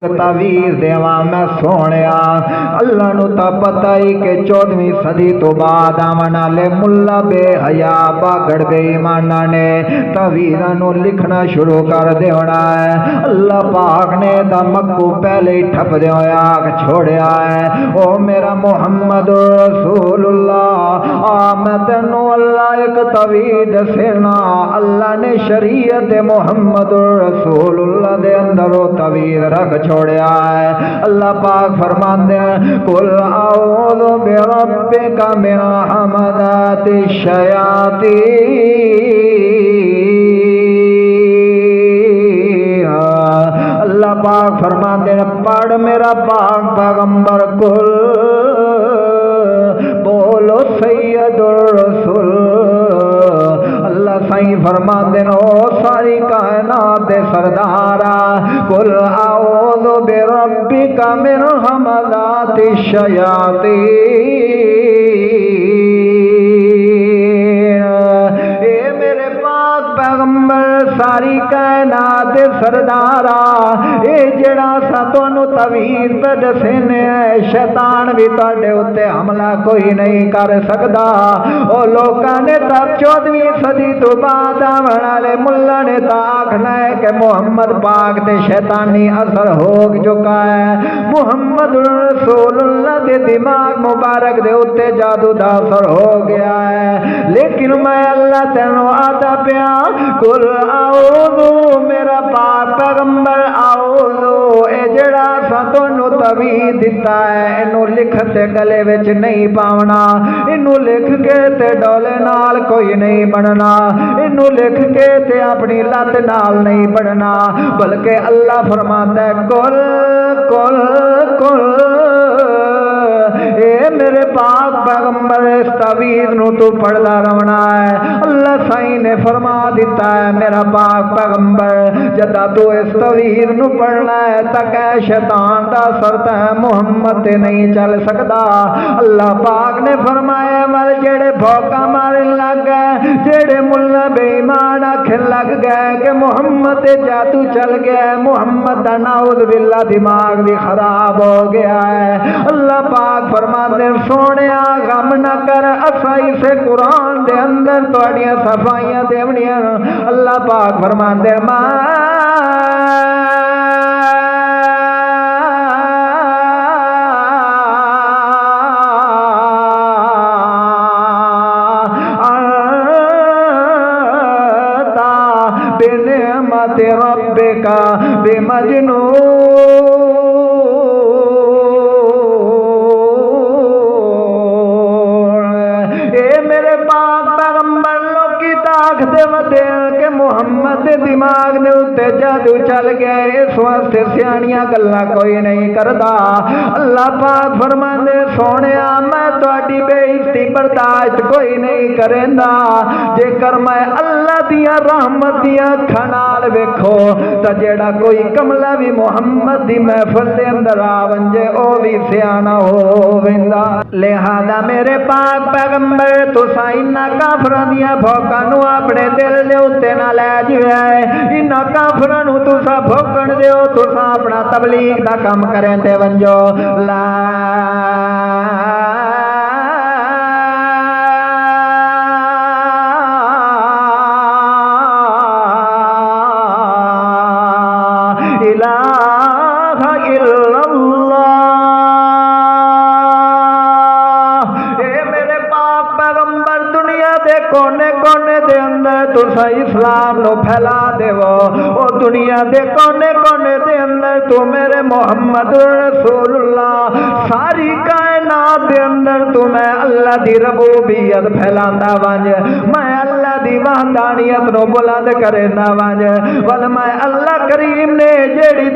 तावीज़ देवा मैं सोनिया अल्लाह नू ता पता ही कि 14वीं सदी तो बाद आवन वाले मुल्ला बेहया बागड़ बेईमाना ने तावीज़ां नू लिखना शुरू कर देना है। अल्लाह पाक ने दा मक्कू पहले ही ठप दे आग छोड़िया है। ओ मेरा मुहम्मद रसूलुल्लाह आ मैं तेनू अल्लाह एक तावीज़ दसेना। अल्लाह ने शरीयत मुहम्मद रसूलुल्लाह दे अंदर ओ तावीज़ रख छोड़िया है। अल्लाह पाक फरमाते हैं कुल आऊज़ु बिरब्बिका मिन हमज़ाति शयातीन। अल्लाह पाक फरमाते हैं पढ़ मेरा पाक पैगंबर कुल बोलो सैयदुर रसूल। अल्लाह सही फरमाते हैं ओ सारी कायनात दे सरदारा कुल आऊज़ु बिरब्बिका मिन हमज़ाति शयातीन। ए मेरे पाक पैगंबर सारी कायनात दे सरदारा ए जेड़ा सा तुहानू तवीज़ पे दसेने शैतान भी तुहाडे उत्ते हमला कोई नहीं कर सकदा। ओ लोकां ने तब 14वीं सदी तो बाद आवन वाले मुल्ला ने तो आखना है कि मुहम्मद पाक ते शैतानी असर हो चुका है। मुहम्मद रसूलुल्लाह दे दिमाग मुबारक दे उत्ते जादू दा असर हो गया है। लेकिन मैं अल्लाह तेनू आता पिया कुल आऊज़ु मेरा पाक पैगंबर आऊज़ु ए जेड़ा सा तुहानू तवीज़ दिता है इनू लिख ते गले विच नहीं पावना। इनू लिख के ते डोले नाल कोई नहीं बनना। इनू लिख के ते अपनी लत नाल नहीं बनना। बल्कि अल्लाह फरमाता है कुल कुल कुल ए मेरे पाक पैगंबर इस तवीज़ नू तू पढ़दा रहना है। अल्लाह साईं ने फरमा दिता है मेरा पाक पैगंबर जदा तू इस तवीज़ नू पढ़ना है तक शैतान दा असर ते मुहम्मद ते नहीं चल सकदा। अल्लाह पाक ने फरमाया मल जेड़े भौका मारन लग गए जेड़े मुल्ला बेईमान आखन लग गए कि मुहम्मद ते जादू चल गया मुहम्मद दा नाउज़ बिल्लाह दिमाग भी खराब हो गया है। अल्लाह पाक फरमाते सोनिया गम न कर असा इसे कुरान दे अंदर तुहाडियां सफाइयां देवनियां। अल्लाह पाक फरमाते बिनिअमत रब्बिका बिमजनून। के मुहम्मद दे दिमाग ने उत्ते जादू चल गया इस वास्ते सियाणियां गल्लां कोई नहीं करदा। अल्लाह पाक फरमांदे सोनिया मैं तुहाडी बेइज्जती बर्दाश्त कोई नहीं करेंदा। जेकर मैं अल्लाह दियां रहमत दियां अखां नाल वेखो तां जेड़ा कोई कमला भी मुहम्मद दी महफिल दे अंदर आ वंजे ओ भी सियाणा होवेंदा। लिहाजा मेरे पाक पैगंबर तुसां इन्हां काफरां दियां भौकां नू अपने दिल दे उत्ते ना लै जिया है। इन्हां काफरां नू तुसां भौंकण दिओ तुसां अपना तबलीग दा काम करें ते वंजो ला इलाहा इल्लल्लाह। ए मेरे पाक पैगंबर दुनिया दे कोने कोने दे अंदर तुसा इस्लाम नो फैला देवो। ओ दुनिया दे कोने कोने दे अंदर तू मेरे मुहम्मद रसूलुल्लाह सारी कायनात दे अंदर तू मैं अल्लाह दी रबूबियत फैलांदा वंज मैं अल्लाह दी वहदानियत नो बुलंद करेंदा वंज वल मैं अल्लाह करीम ने जेड़ी